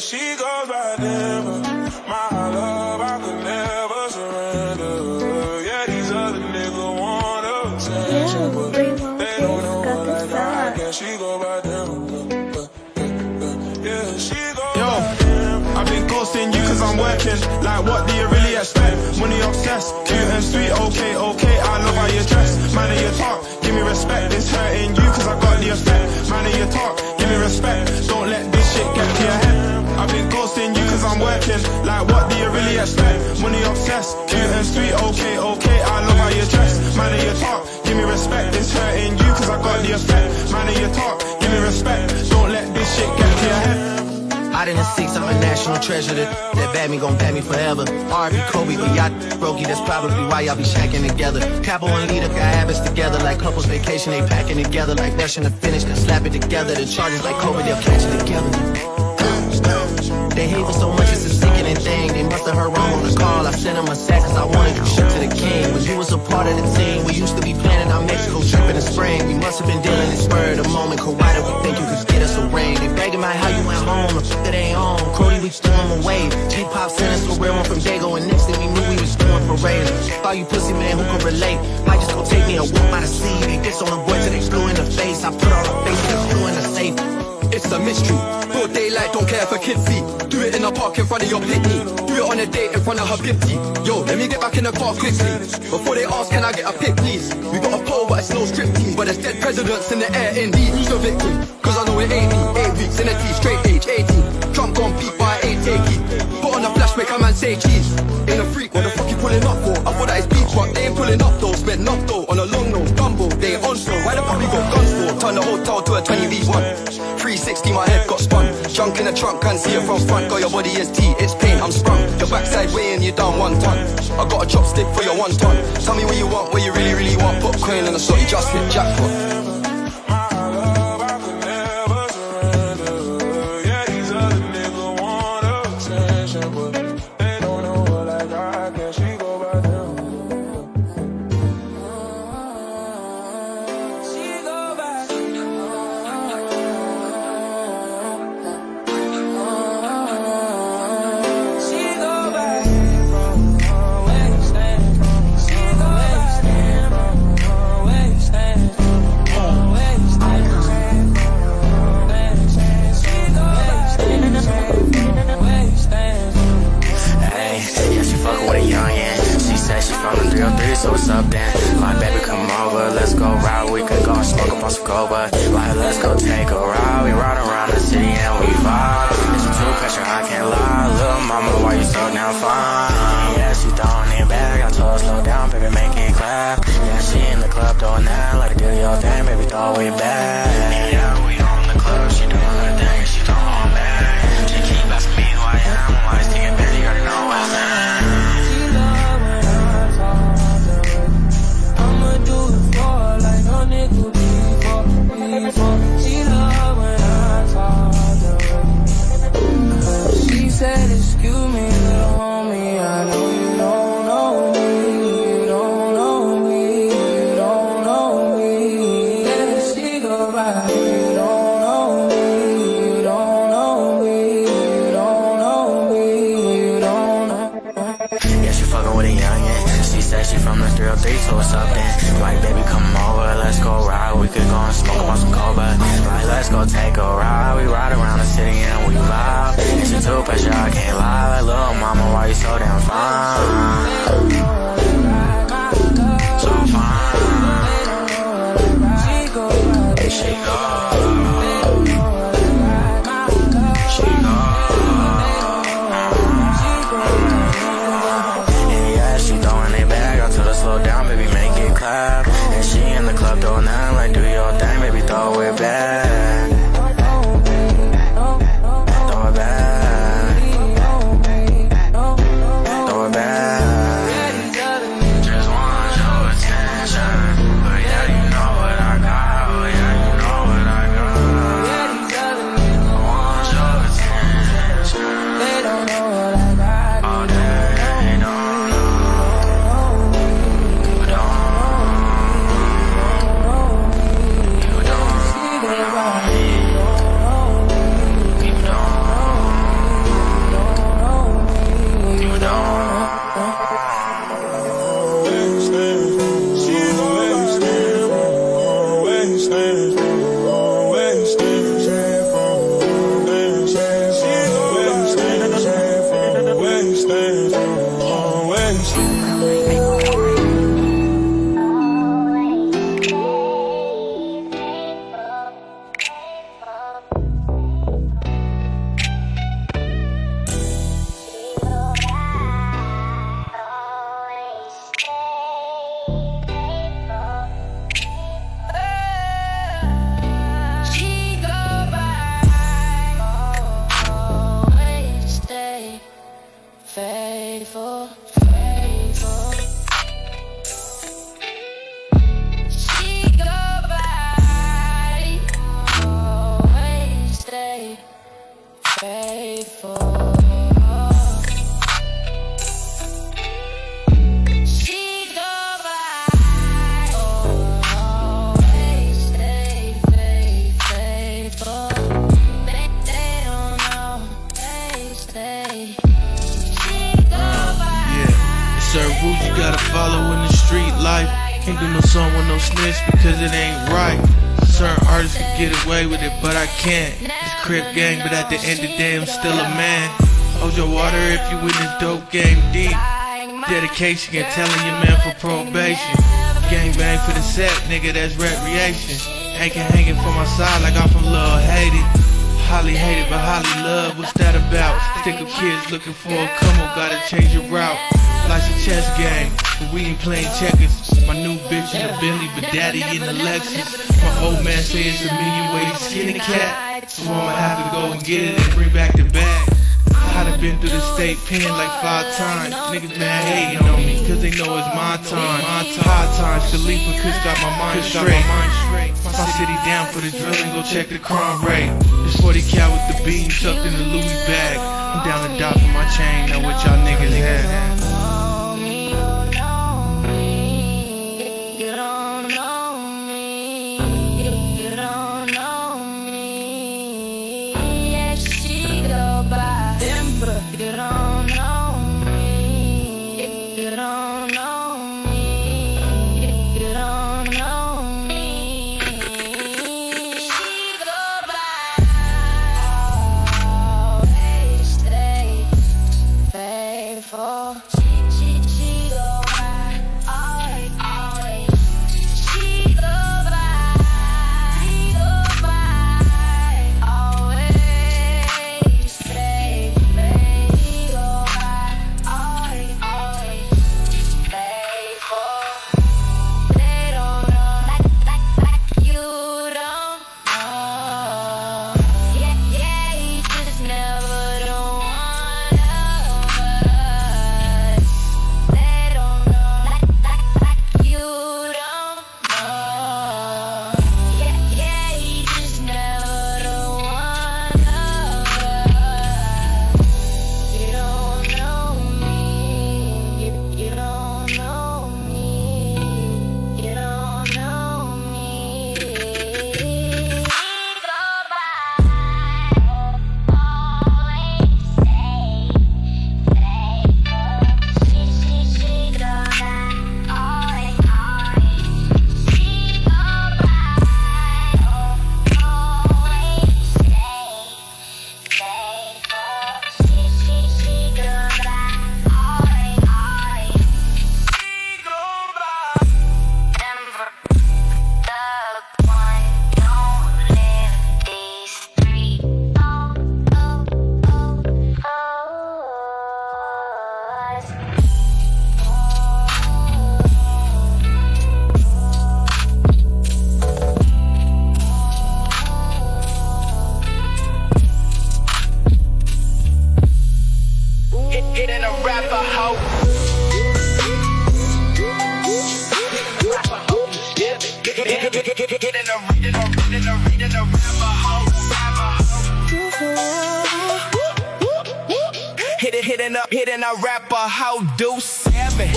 she goes by never. My love, I could never surrender. Yeah, these other niggas want attention, but they don't know her like I can. She go by them. Yeah, she go by them. I've been ghosting you cause I'm working. Like what do you really expect? Money obsessed, cute and sweet, okay, I love how you dress. Man of your talk, give me respect. It's hurting you cause I got the effect. Man of your talk, give me respect. Don't let this shit get to your head. I've been ghosting you cause I'm working. Like what do you really expect? Money obsessed, cute and sweet, okay, I love how you dress. Man of your talk, give me respect. It's hurting you cause I got the effect. Man of your talk, give me respect. Don't let this shit get to your head. Out in the six, I'm a national treasure. That bad me gon' bad me forever. R.I.P. Kobe, but y'all brokey. That's probably why y'all be shacking together. Capo and Lita got habits together. Like couples vacation, they packing together. Like rushing to finish, then slap it together. The charges like Kobe, they'll catch it together. They hate me so much, it's a sickening thing. They must have heard wrong on the call. I sent them a sack cause I wanted you shipped to the king. When you was a part of the team, we used to be planning our Mexico trip in the spring. We must have been dealing in spur of the moment. Why did we think you could get us a ring? They bragging about how you went home, the f*** that ain't on. Cody, we threw him away. G-Pop sent us a real one from Dago, and next thing we knew we was doing parade. All you pussy man who could relate. Might just go take me a walk by the sea. They diss on the boy till they flew in the face. I put on the face, they flew in the safe. It's a mystery. Broad daylight, don't care if a kid see. Do it in the park in front of your pitney. Do it on a date in front of her bibty. Yo, let me get back in the car quickly. Before they ask, can I get a pic, please? We got a pole, but it's no striptease. But there's dead presidents in the air, indeed. Who's the victim? Cause I know it ain't me. 8 weeks in a T, straight age 18. Trump gon' peep, but I ain't takey. Put on a flash, make a man say cheese. Ain't a freak, what the fuck you pulling up for? I thought that is beef, but they ain't pulling up though. Spent knock though, on a long nose, Dumbo. They ain't on slow, why the fuck we got guns for? Turn the hotel to a 20v1. 360, my head got spun. Junk in the trunk, can't see it from front. Got your body as T, it's pain, I'm sprung. Your backside weighing you down 1 ton. I got a chopstick for your 1 ton. Tell me what you want, what you really, really want. Put coin in the slot, you just hit jackpot. So what's up then? My baby come over, let's go ride. We could go and smoke up on some Coba. Like let's go take a ride. We ride around the city and we vibe. It's too pressure, I can't lie. Little mama, why you so damn fine? Yeah, she throwing it back. I told her slow down, baby, make it clap. Yeah, she in the club doing that. Like do your thing, baby, throw it back. Yeah, we on the club, she doing her thing, she throwing it back. She keep asking me who I am. I'm like tkbenji, you already know what's that. She love when I talk to her. She said, excuse me, little homie, I know you don't know me. You don't know me, you don't know me. Yeah, she go by, you don't know me. You don't know me, you don't know me. You don't know. Yeah, she fucking with a youngin'. She said she from the 303, so what's up then? Like, baby, come over, let's go ride. We could go and smoke up on some Coba. Like, let's go take a ride. We ride around the city and we vibe. And she too pressure, I can't lie. Like, little mama, why you so damn fine? So fine. Hey, she go. Slow down, baby, make it clap. And she in the club doing that, like do your thing, baby, throw it back. Throw it back. Throw it back. faithful. She go by, always stay faithful. They don't know, they stay. She go by. Yeah, it's certain rules you gotta follow in the street life. Can't do no song with no snitch because it ain't right. Certain artists can get away with it, but I can't. It's crib gang, but at the end of the day, I'm still a man. Hold your water if you in this dope game deep. Dedication and telling your man for probation. Gang bang for the set, nigga, that's recreation. Aching hanging from my side like I'm from Lil Hated. Holly hated, but Holly love, what's that about? Stick of kids looking for a come up, gotta change your route. Life's a chess game, but we ain't playing checkers. My new bitch in the Bentley, but daddy in the Lexus. My old man say it's $1 million ways skinny cat, so I'ma have to go and get it and bring back the bag. I done been through the state pen like 5 times. Niggas mad hating on me, cause they know it's my time. High times, Khalifa Kush got my mind straight. My city down for the drill and go check the crime rate. This 40 cal with the beam tucked in the Louis bag. I'm down to dock for my chain, now what y'all niggas have? Hitting Arapahoe. Hitting Arapahoe, do 7.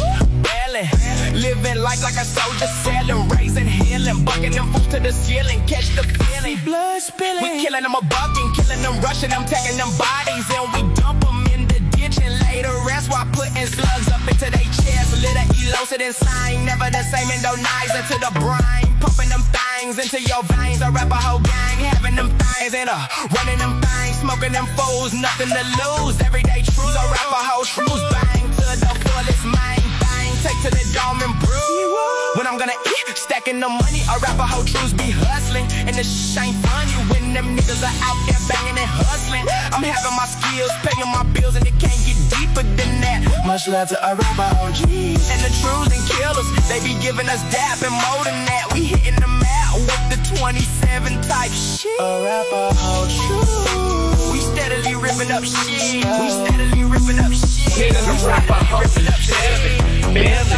Living life like a soldier, selling, raising, healing, bucking them fools to the ceiling, catch the feeling. Blood spilling. We killing them a bucking, killing them, rushing them, taking them bodies, and we dump them in the ditch and lay to rest while putting slugs up into their chest. Little elucid insane, never the same, and no knives into the brain, pumping them things into your veins. Arapahoe gang, having them things and running them things, smoking them fools, nothing to lose. Everyday truths, Arapahoe T.R.U.E.S, bang to the fullest, main thing, take to the dome and brew. When I'm gonna eat, stacking the money, Arapahoe T.R.U.E.S be hustling, and the shit ain't funny when them niggas are out there banging and hustling. I'm having my skills, paying my bills, and it can't get deeper than that. Much love to Arapahoe G and the T.R.U.E.S and killers, they be giving us dap and more than that. We hitting them out with the 27 type shit. Arapahoe T.R.U.E.S, we steadily ripping up shit. We steadily ripping up shit. Hitting Arapahoe T.R.U.E.S,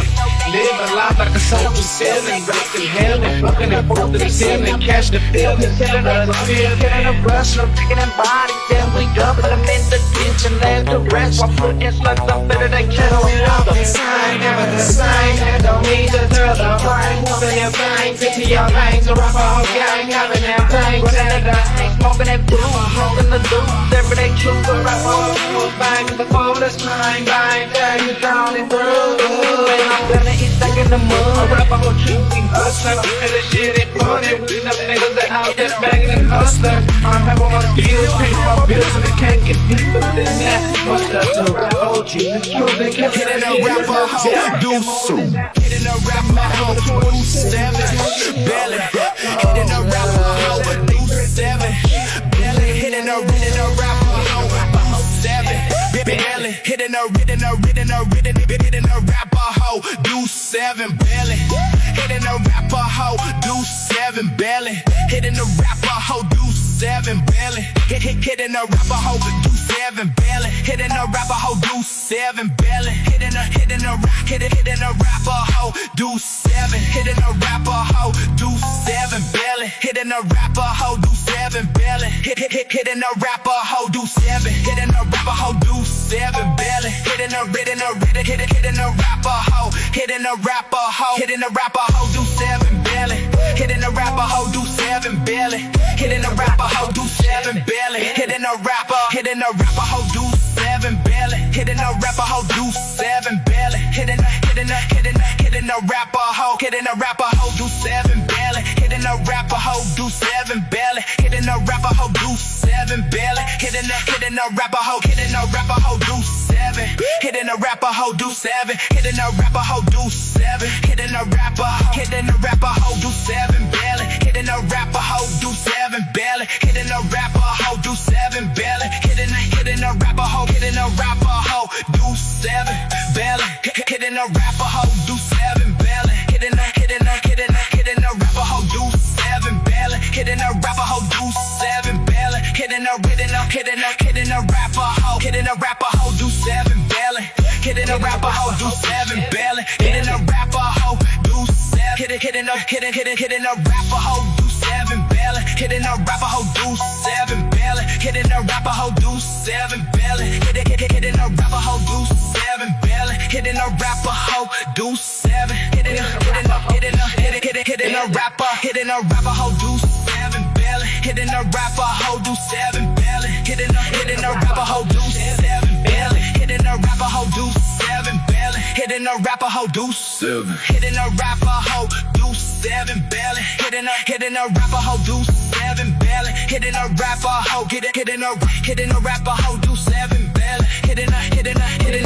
Living life like a soldier selling, breaking hell and fucking and forth to the ceiling, catch the feeling, killing us, killing the rush, I'm taking them bodies, then we double them in the ditch and let the rest while putting slugs up better than kettle and other. Sign, never the same, and don't need to throw the flame, moving your things into your veins, Arapahoe gang, having them things, running the gang, smoking that blue, smoking the loop, everyday truth, Arapahoe T.R.U.E.S, bang, the phone is mine, bang, bang, you're drowning through, and I'm gonna eat stuck in the mud, Arapahoe T.R.U.E.S, hustling, and the shit is funny, we the niggas that out there banging and hustling, I'm having my skills, paying my bills, and it can't get deeper than that, what's up to Arapahoe T.R.U.E.S, they can't hit a Arapahoe, do so, hitting a Arapahoe, 27, belly, hitting a Arapahoe, do 7, belly, hitting a Arapahoe, 7, belly, hitting a Arapahoe, do 7, belly, hitting a Arapahoe, do 7, belly, hitting a Arapahoe, do 7, belly, hitting a Arapahoe, do 7, belly, hitting a Arapahoe, do 7, belly, hitting a Arapahoe, do 7, hitting a Arapahoe, do 7, belly, hitting a Arapahoe, do 7, belly, hitting a Arapahoe, do 7, hitting a Arapahoe, do 7, belly, hitting a Arapahoe, hitting a Arapahoe, hitting a Arapahoe, do 7, belly, hitting a Arapahoe, do 7, belly, hitting a Arapahoe, do 7, belly, hitting a Arapahoe, do 7, belly, hitting a Arapahoe, do 7, belly, hitting a Arapahoe, hitting a Arapahoe, do 7, belly, hitting a Arapahoe, do 7, belly, hitting a Arapahoe, do 7, belly, hitting a Arapahoe, hitting a Arapahoe, do 7, hitting a Arapahoe, do 7, hitting a Arapahoe, do 7, hitting a Arapahoe, do 7, belly, hitting a Arapahoe, do 7, belly, hitting a Arapahoe, do 7, belly, hitting a Arapahoe, hitting a Arapahoe, do 7, belly, hitting a Arapahoe, do 7, belly, hitting a Arapahoe, do 7, belly, hitting a Arapahoe, do 7, belly, hitting a Arapahoe, hitting a Arapahoe, do 7, belly, hitting a Arapahoe, do 7, belly, hitting a Arapahoe, do 7, hitting a Arapahoe, do 7, belly, hitting a Arapahoe, do 7, belly, hitting a Arapahoe, do 7, belly, hitting a Arapahoe, do 7, belly, hitting a Arapahoe, do 7, hitting a Arapahoe, do 7, belly, hitting a Arapahoe, do 7, belly, hitting a Arapahoe, do 7, belly, hitting a Arapahoe, do 7, belly, hitting a Arapahoe, do 7, hitting a Arapahoe, do 7, belly, hitting a Arapahoe, do 7, belly, hitting a Arapahoe, hitting a Arapahoe, do 7, belly, hitting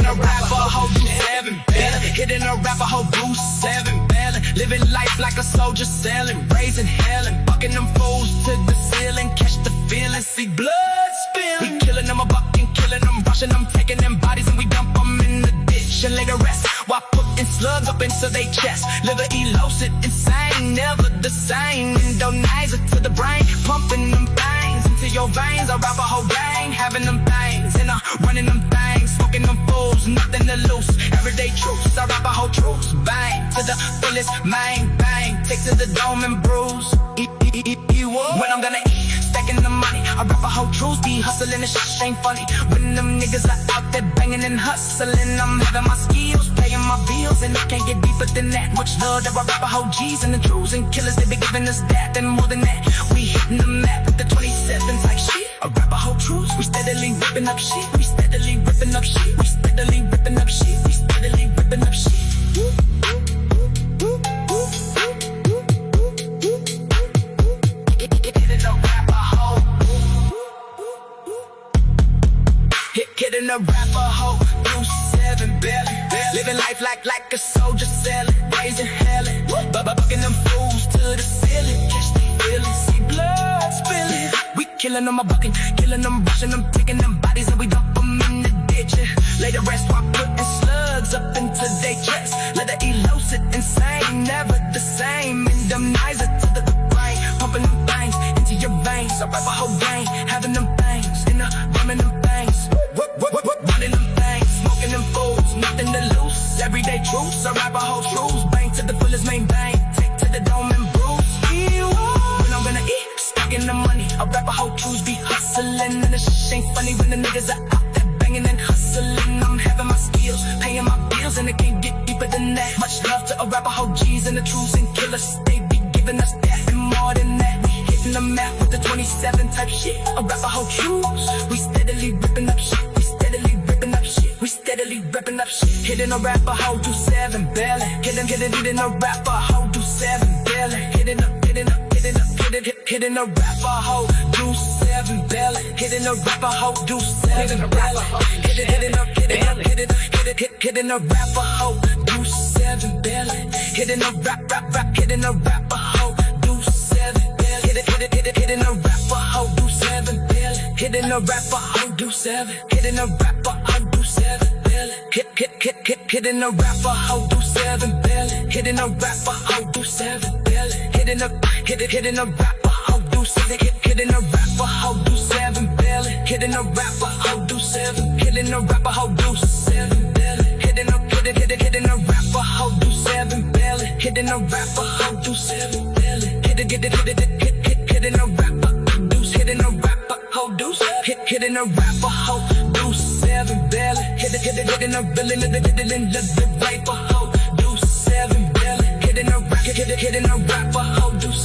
a Arapahoe, do 7, belly, hitting a Arapahoe, do 7, belly, living life like a soldier selling, raising hell and bucking them fools to the ceiling, catch the feeling, see blood spilling, we killing them a buck and killing them, rushing them, taking them bodies and we dump them in the ditch and lay to rest while putting slugs up into their chest, liver elucid, insane, never the same, Indonizer to the brain, pumping them things into your veins, Arapahoe gang, having them things, and running them things, smoking them fools, nothing to lose, everyday truths, Arapahoe T.R.U.E.S, bang, to the fullest, main, bang, take to the dome and bruise, when I'm gonna eat, stacking the money, Arapahoe T.R.U.E.S be hustling, the shit ain't funny, when them niggas are out there banging and hustling, I'm having my skills, paying my bills, and I can't get deeper than that, much love to Arapahoe G's and the T.R.U.E.S and killers, they be giving us that, and more than that, we hitting the map with the 27s like shit, Arapahoe T.R.U.E.S, we steadily ripping up shit, we steadily ripping up shit, we steadily ripping up shit, we steadily ripping up shit. Hitting a Arapahoe, do 7, belly, living life like a soldier selling, raising hell, bucking them fools to the ceiling, catch the feeling, see blood spilling, we killing them a bucking, killing them, rushing them, taking them bodies and we dump them in the ditch, lay the rest while putting slugs up into their chest, let the elucid, insane, never the same, Indonizer to the brain, pumping them things into your veins, Arapahoe gang, having them things, in the running them things, running them things, smoking them fools, nothing to lose, everyday truths, Arapahoe T.R.U.E.S the shit ain't funny when the niggas are out there banging and hustling. I'm having my skills, paying my bills, and it can't get deeper than that. Much love to Arapahoe G's and the T.R.U.E.S and killers. They be giving us that and more than that. We hitting the map with the 27 type shit. Arapahoe T.R.U.E.S. We steadily ripping up shit. We steadily ripping up shit. We steadily ripping up shit. Hitting Arapahoe T.R.U.E.S barely. Hitting Arapahoe T.R.U.E.S barely. Hitting Arapahoe T.R.U.E.S belly. Hitting Arapahoe T.R.U.E.S belly. Hitting Arapahoe T.R.U.E.S belly. Hitting Arapahoe T.R.U.E.S belly. Hitting Arapahoe T.R.U.E.S belly. Hitting Arapahoe T.R.U.E.S hitting Arapahoe T.R.U.E.S belly. Hitting Arapahoe T.R.U.E.S belly. Hitting Arapahoe T.R.U.E.S belly. Hitting Arapahoe T.R.U.E.S hitting Arapahoe T.R.U.E.S belly. Hitting Arapahoe T.R.U.E.S hitting Arapahoe T.R.U.E.S belly. Hitting Arapahoe T.R.U.E.S belly. Hitting Arapahoe T.R.U.E.S belly. Hitting Arapahoe hitting Arapahoe T.R.U.E.S hitting Arapahoe T.R.U.E.S belly. Hitting a villain in the Arapahoe T.R.U.E.S belly. Hitting Arapahoe T.R.U.E.S